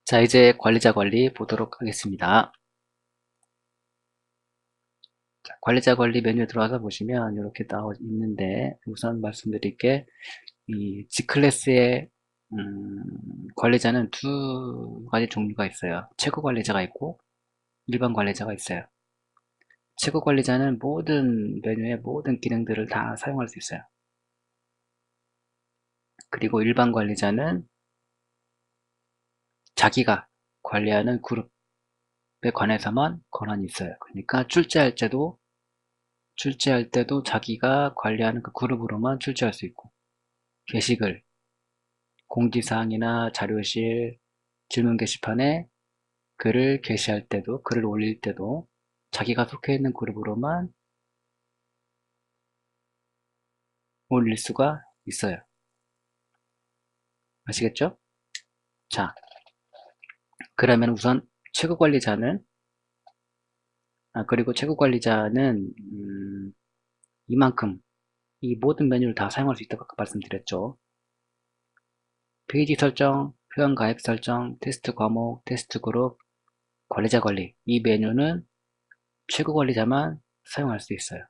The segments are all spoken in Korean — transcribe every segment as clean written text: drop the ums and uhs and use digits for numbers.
자, 이제 관리자 관리 보도록 하겠습니다. 자, 관리자 관리 메뉴에 들어와서 보시면 이렇게 나와 있는데, 우선 말씀드릴 게, 이 G클래스의 관리자는 두 가지 종류가 있어요. 최고 관리자가 있고 일반 관리자가 있어요. 최고 관리자는 모든 메뉴의 모든 기능들을 다 사용할 수 있어요. 그리고 일반 관리자는 자기가 관리하는 그룹에 관해서만 권한이 있어요. 그러니까 출제할 때도 자기가 관리하는 그 그룹으로만 출제할 수 있고, 게시글, 공지사항이나 자료실, 질문 게시판에 글을 게시할 때도, 글을 올릴 때도 자기가 속해 있는 그룹으로만 올릴 수가 있어요. 아시겠죠? 자, 그러면 우선 최고관리자는, 그리고 최고관리자는 이만큼 이 모든 메뉴를 다 사용할 수 있다고 아까 말씀드렸죠. 페이지 설정, 회원 가입 설정, 테스트 과목, 테스트 그룹, 관리자 관리. 이 메뉴는 최고 관리자만 사용할 수 있어요.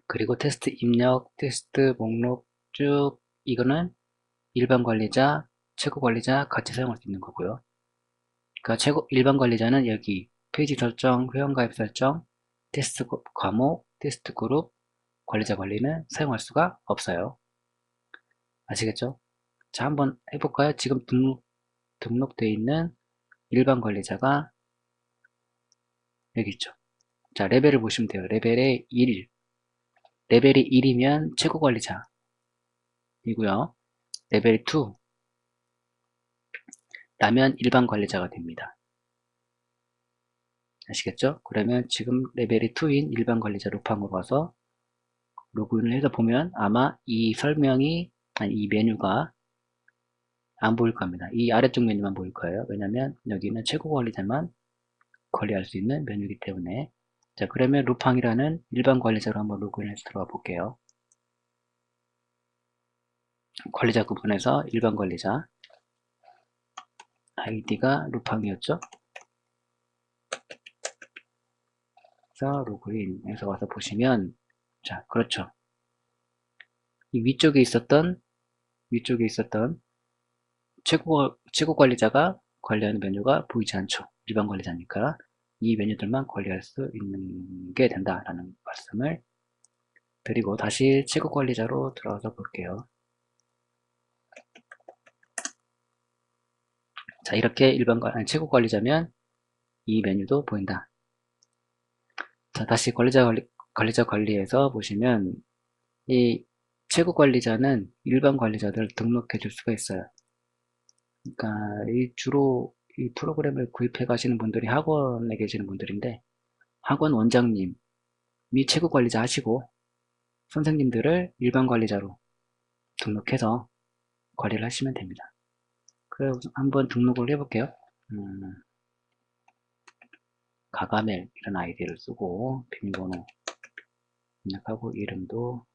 그리고 테스트 입력, 테스트 목록 쭉 이거는 일반 관리자, 최고 관리자 같이 사용할 수 있는 거고요. 그러니까 일반 관리자는 여기 페이지 설정, 회원가입 설정, 테스트 과목, 테스트 그룹, 관리자 관리는 사용할 수가 없어요. 아시겠죠? 자, 한번 해볼까요? 지금 등록되어 있는 일반 관리자가 여기 있죠. 자, 레벨을 보시면 돼요. 레벨의 1. 레벨이 1이면 최고 관리자이고요. 레벨 2 라면 일반 관리자가 됩니다. 아시겠죠? 그러면 지금 레벨이 2인 일반 관리자 루팡으로 가서 로그인을 해서 보면 아마 이 설명이, 아니 이 메뉴가 안 보일 겁니다. 이 아래쪽 메뉴만 보일 거예요. 왜냐면 여기는 최고 관리자만 관리할 수 있는 메뉴이기 때문에. 자, 그러면 루팡이라는 일반 관리자로 한번 로그인해서 들어가 볼게요. 관리자 구분에서 일반 관리자 아이디가 루팡이었죠. 그래서 로그인해서 와서 보시면, 자, 그렇죠. 이 위쪽에 있었던 최고 관리자가 관리하는 메뉴가 보이지 않죠. 일반 관리자니까 이 메뉴들만 관리할 수 있는 게 된다라는 말씀을 드리고, 다시 최고 관리자로 들어가서 볼게요. 자, 이렇게 최고 관리자면 이 메뉴도 보인다. 자, 다시 관리자 관리에서 보시면 이 최고 관리자는 일반 관리자들 등록해 줄 수가 있어요. 그러니까 주로 이 프로그램을 구입해 가시는 분들이 학원에 계시는 분들인데, 학원 원장님이 최고 관리자 하시고 선생님들을 일반 관리자로 등록해서 관리를 하시면 됩니다. 그래서 한번 등록을 해볼게요. 가가멜 이런 아이디를 쓰고 비밀번호 입력하고 이름도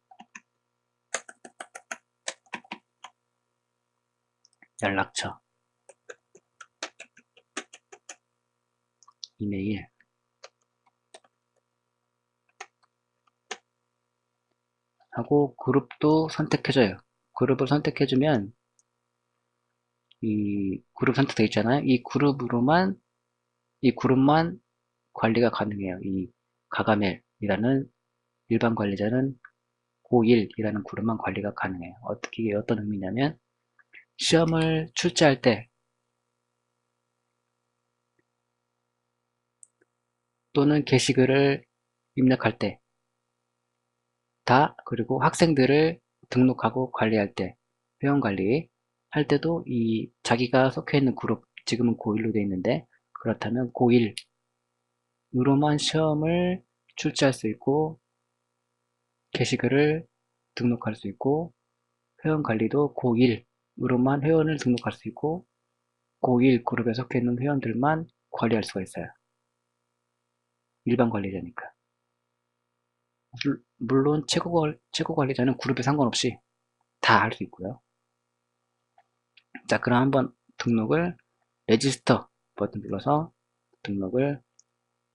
연락처 이메일 하고 그룹도 선택해줘요. 그룹을 선택해주면 이 그룹 선택되어 있잖아요. 이 그룹만 관리가 가능해요. 이 가가멜이라는 일반 관리자는 고1이라는 그룹만 관리가 가능해요. 어떤 의미냐면 시험을 출제할 때 또는 게시글을 입력할 때 그리고 학생들을 등록하고 관리할 때, 회원 관리 할 때도 이 자기가 속해 있는 그룹, 지금은 고1로 되어 있는데 그렇다면 고1으로만 시험을 출제할 수 있고 게시글을 등록할 수 있고, 회원 관리도 고1으로만 회원을 등록할 수 있고 고1 그룹에 속해 있는 회원들만 관리할 수가 있어요. 일반 관리자니까. 물론 최고 관리자는 그룹에 상관없이 다 할 수 있고요. 자, 그럼 한번 등록을 레지스터 버튼 눌러서 등록을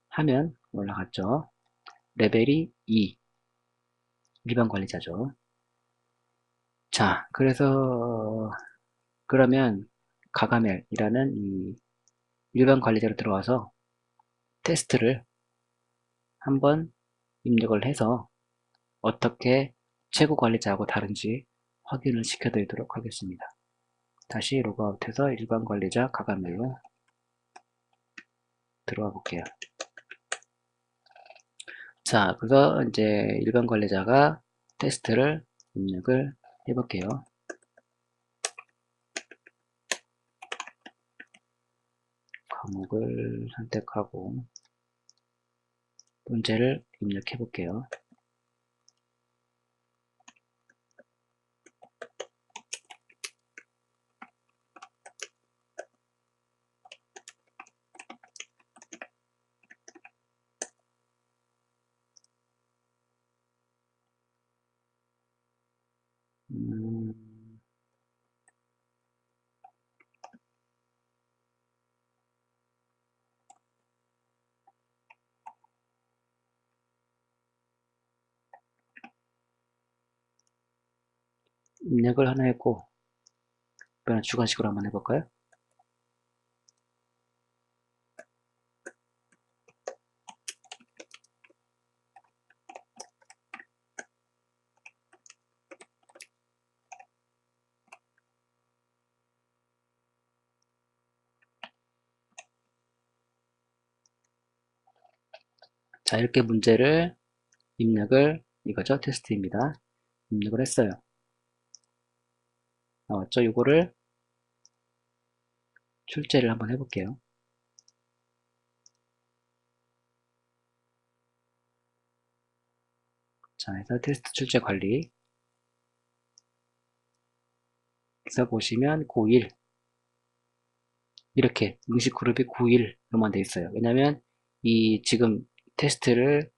하면 올라갔죠. 레벨이 2 일반 관리자죠. 자, 그래서 그러면 가가멜이라는 이 일반 관리자로 들어와서 테스트를 한번 입력을 해서 어떻게 최고 관리자하고 다른지 확인을 시켜드리도록 하겠습니다. 다시 로그아웃해서 일반 관리자 가가멜로 들어와 볼게요. 자, 그래서 이제 일반 관리자가 테스트를 입력을 해 볼게요. 과목을 선택하고 문제를 입력해 볼게요. 음, 입력을 하나 했고 이번엔 주관식으로 한번 해볼까요? 자, 이렇게 문제를 입력을 이거죠. 테스트입니다. 입력을 했어요. 나왔죠? 이거를 출제를 한번 해볼게요. 자, 해서 테스트 출제 관리. 여기서 보시면 고1 이렇게 응시 그룹이 9일로만 돼 있어요. 왜냐면 이 지금 테스트를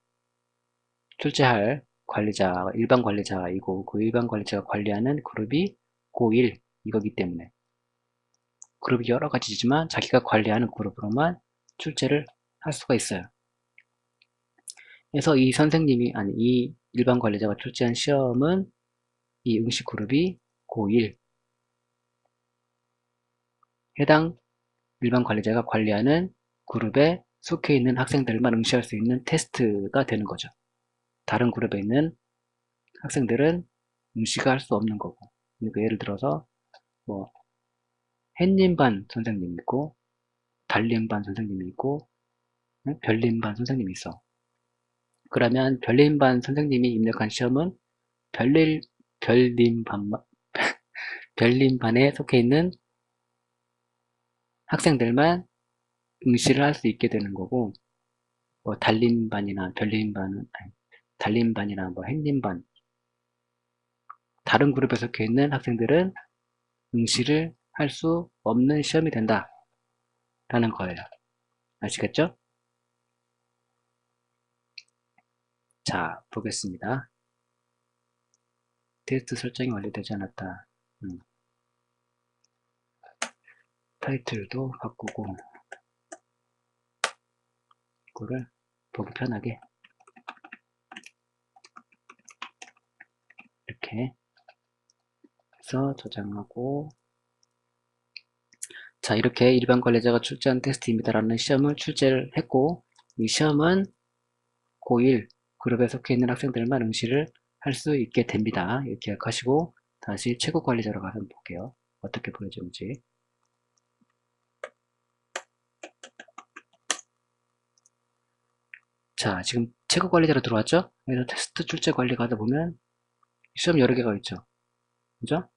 출제할 관리자가 일반 관리자이고 그 일반 관리자가 관리하는 그룹이 고1 이거기 때문에 그룹이 여러 가지지만 자기가 관리하는 그룹으로만 출제를 할 수가 있어요. 그래서 이 선생님이 아니 이 일반 관리자가 출제한 시험은 이 응시 그룹이 고1 해당 일반 관리자가 관리하는 그룹에 속해 있는 학생들만 응시할 수 있는 테스트가 되는 거죠. 다른 그룹에 있는 학생들은 응시가 할 수 없는 거고. 그러니까 예를 들어서 뭐 햇님반 선생님이 있고 달림반 선생님이 있고 별림반 선생님이 있어. 그러면 별림반 선생님이 입력한 시험은 별림반 별림반에 속해 있는 학생들만 응시를 할 수 있게 되는 거고 뭐 달림반이나 별림반은 달림반이나 뭐 햇님반 다른 그룹에 속해 있는 학생들은 응시를 할 수 없는 시험이 된다 라는 거예요. 아시겠죠? 자, 보겠습니다. 테스트 설정이 완료되지 않았다. 타이틀도 바꾸고 이거를 보기 편하게 이렇게 해서 저장하고 자, 이렇게 일반 관리자가 출제한 테스트입니다 라는 시험을 출제를 했고 이 시험은 고1 그룹에 속해 있는 학생들만 응시를 할 수 있게 됩니다. 이렇게 기억하시고 다시 최고 관리자로 가서 볼게요. 어떻게 보여주는지. 자, 지금 최고 관리자로 들어왔죠? 그래서 테스트 출제 관리 가다 보면 시험 여러 개가 있죠. 그죠?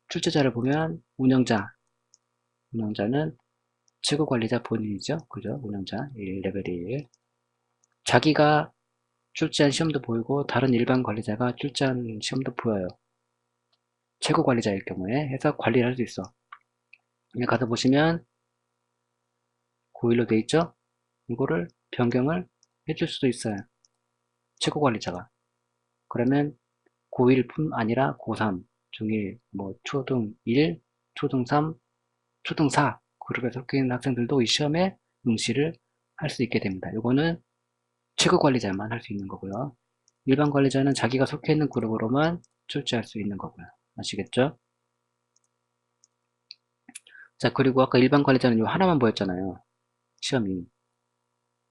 출제자를 보면 운영자는 최고 관리자 본인이죠. 그죠? 운영자 1, 레벨 1. 자기가 출제한 시험도 보이고 다른 일반 관리자가 출제한 시험도 보여요. 최고 관리자일 경우에 해서 관리를 할 수 있어. 여기 가서 보시면 고1로 돼 있죠? 이거를 변경을 해줄 수도 있어요. 최고 관리자가. 그러면 고1뿐 아니라 고3, 중1, 뭐 초등 1, 초등 3, 초등 4 그룹에 속해 있는 학생들도 이 시험에 응시를 할 수 있게 됩니다. 이거는 최고 관리자만 할 수 있는 거고요. 일반 관리자는 자기가 속해 있는 그룹으로만 출제할 수 있는 거고요. 아시겠죠? 자, 그리고 아까 일반 관리자는 이 하나만 보였잖아요. 시험이.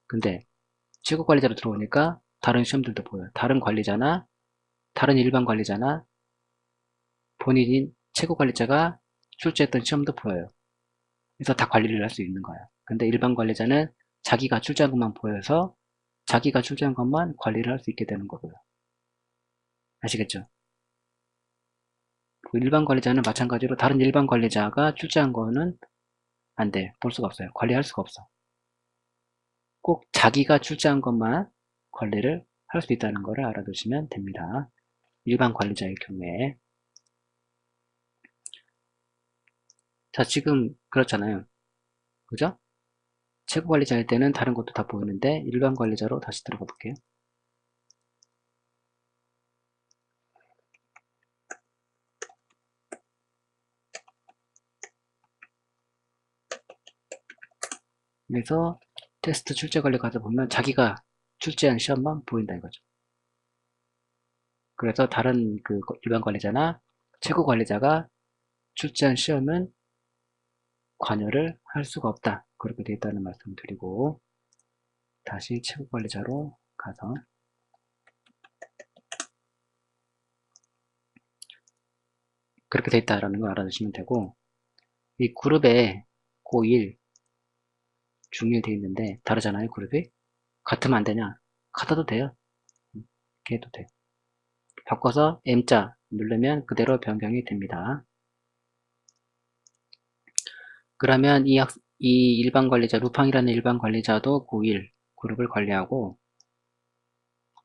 근데 최고 관리자로 들어오니까 다른 시험들도 보여요. 다른 관리자나 다른 일반 관리자나 본인인 최고 관리자가 출제했던 시험도 보여요. 그래서 다 관리를 할 수 있는 거예요. 근데 일반 관리자는 자기가 출제한 것만 보여서 자기가 출제한 것만 관리를 할 수 있게 되는 거고요. 아시겠죠? 그 일반 관리자는 마찬가지로 다른 일반 관리자가 출제한 거는 안 돼. 볼 수가 없어요. 관리할 수가 없어. 꼭 자기가 출제한 것만 관리를 할 수 있다는 것을 알아두시면 됩니다. 일반 관리자의 경우에. 자, 지금 그렇잖아요. 그죠? 최고 관리자일 때는 다른 것도 다 보이는데 일반 관리자로 다시 들어가 볼게요. 그래서 테스트 출제 관리 가서 보면 자기가 출제한 시험만 보인다 이거죠. 그래서 다른 그 일반 관리자나 최고 관리자가 출제한 시험은 관여를 할 수가 없다. 그렇게 되어 있다는 말씀 드리고 다시 최고 관리자로 가서 그렇게 되어 있다라는 걸 알아두시면 되고 이 그룹에 고1, 중1 되어 있는데 다르잖아요. 그룹이. 같으면 안 되냐? 같아도 돼요. 이렇게 해도 돼. 바꿔서 M자 누르면 그대로 변경이 됩니다. 그러면 이 일반 관리자, 루팡이라는 일반 관리자도 고1 그룹을 관리하고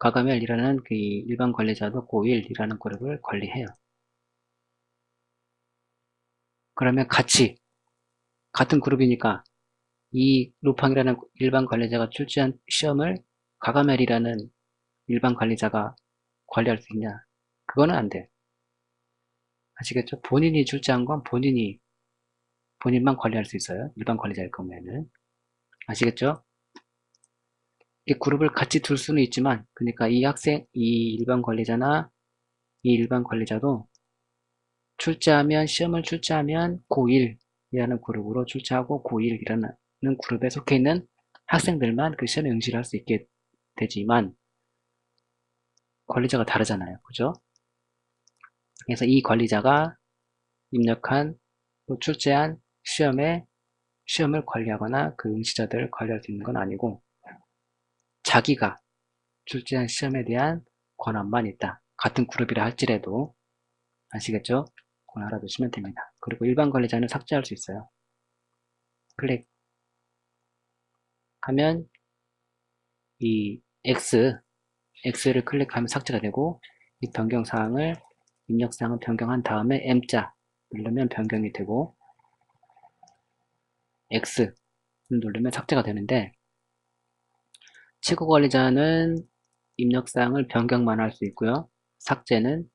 가가멜이라는 그 일반 관리자도 고1이라는 그룹을 관리해요. 그러면 같은 그룹이니까 이 루팡이라는 일반 관리자가 출제한 시험을 가가멜이라는 일반 관리자가 관리할 수 있냐? 그거는 안 돼. 아시겠죠? 본인이 출제한 건 본인만 관리할 수 있어요. 일반 관리자일 경우에는. 아시겠죠? 이 그룹을 같이 둘 수는 있지만, 그러니까 이 일반 관리자나 이 일반 관리자도 시험을 출제하면 고1이라는 그룹으로 출제하고 고1이라는 그룹에 속해 있는 학생들만 그 시험에 응시를 할 수 있게 되지만, 관리자가 다르잖아요. 그죠? 그래서 이 관리자가 입력한 또 출제한 시험을 관리하거나 그 응시자들을 관리할 수 있는 건 아니고 자기가 출제한 시험에 대한 권한만 있다. 같은 그룹이라 할지라도 아시겠죠? 그걸 알아두시면 됩니다. 그리고 일반 관리자는 삭제할 수 있어요. 클릭하면 이 X를 클릭하면 삭제가 되고 이 변경사항을 입력사항을 변경한 다음에 M자 누르면 변경이 되고 X를 누르면 삭제가 되는데 최고 관리자는 입력사항을 변경만 할 수 있고요. 삭제는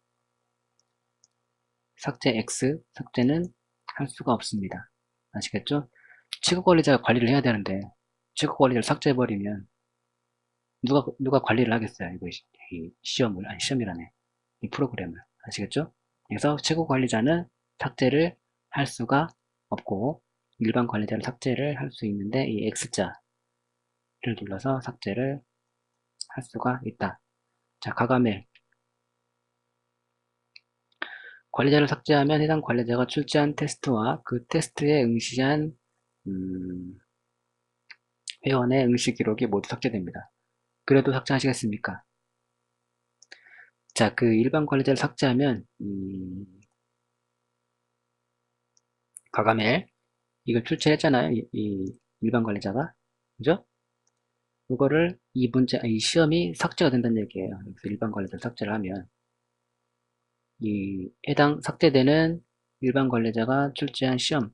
삭제는 할 수가 없습니다. 아시겠죠? 최고 관리자가 관리를 해야 되는데 최고 관리자를 삭제해버리면 누가 관리를 하겠어요? 이 시험을 아니 시험이라네 이 프로그램을 아시겠죠? 그래서 최고 관리자는 삭제를 할 수가 없고 일반 관리자는 삭제를 할 수 있는데 이 X자를 눌러서 삭제를 할 수가 있다. 자, 가가멜 관리자를 삭제하면 해당 관리자가 출제한 테스트와 그 테스트에 응시한 회원의 응시 기록이 모두 삭제됩니다. 그래도 삭제하시겠습니까? 자, 그 일반 관리자를 삭제하면 가가멜 이걸 출제했잖아요. 이 일반 관리자가 그죠? 그거를 이 시험이 삭제가 된다는 얘기예요. 그래서 일반 관리자를 삭제를 하면 이 해당 삭제되는 일반 관리자가 출제한 시험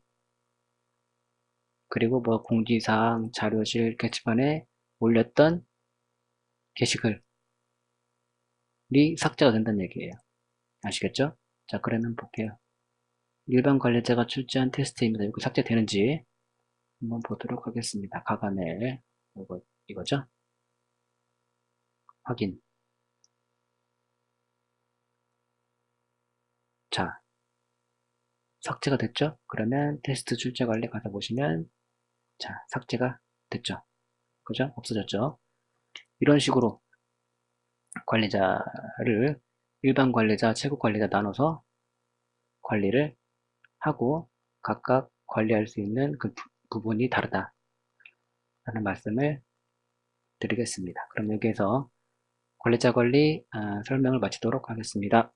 그리고 뭐 공지사항, 자료실, 게시판에 올렸던 게시글이 삭제가 된다는 얘기예요. 아시겠죠? 자, 그러면 볼게요. 일반 관리자가 출제한 테스트입니다. 이거 삭제되는지 한번 보도록 하겠습니다. 가관을 이거죠? 확인. 자, 삭제가 됐죠? 그러면 테스트 출제 관리 가서 보시면 자, 삭제가 됐죠? 그죠? 없어졌죠? 이런 식으로 관리자를 일반 관리자, 최고 관리자 나눠서 관리를 하고 각각 관리할 수 있는 그 부분이 다르다라는 말씀을 드리겠습니다. 그럼 여기에서 관리자 관리 설명을 마치도록 하겠습니다.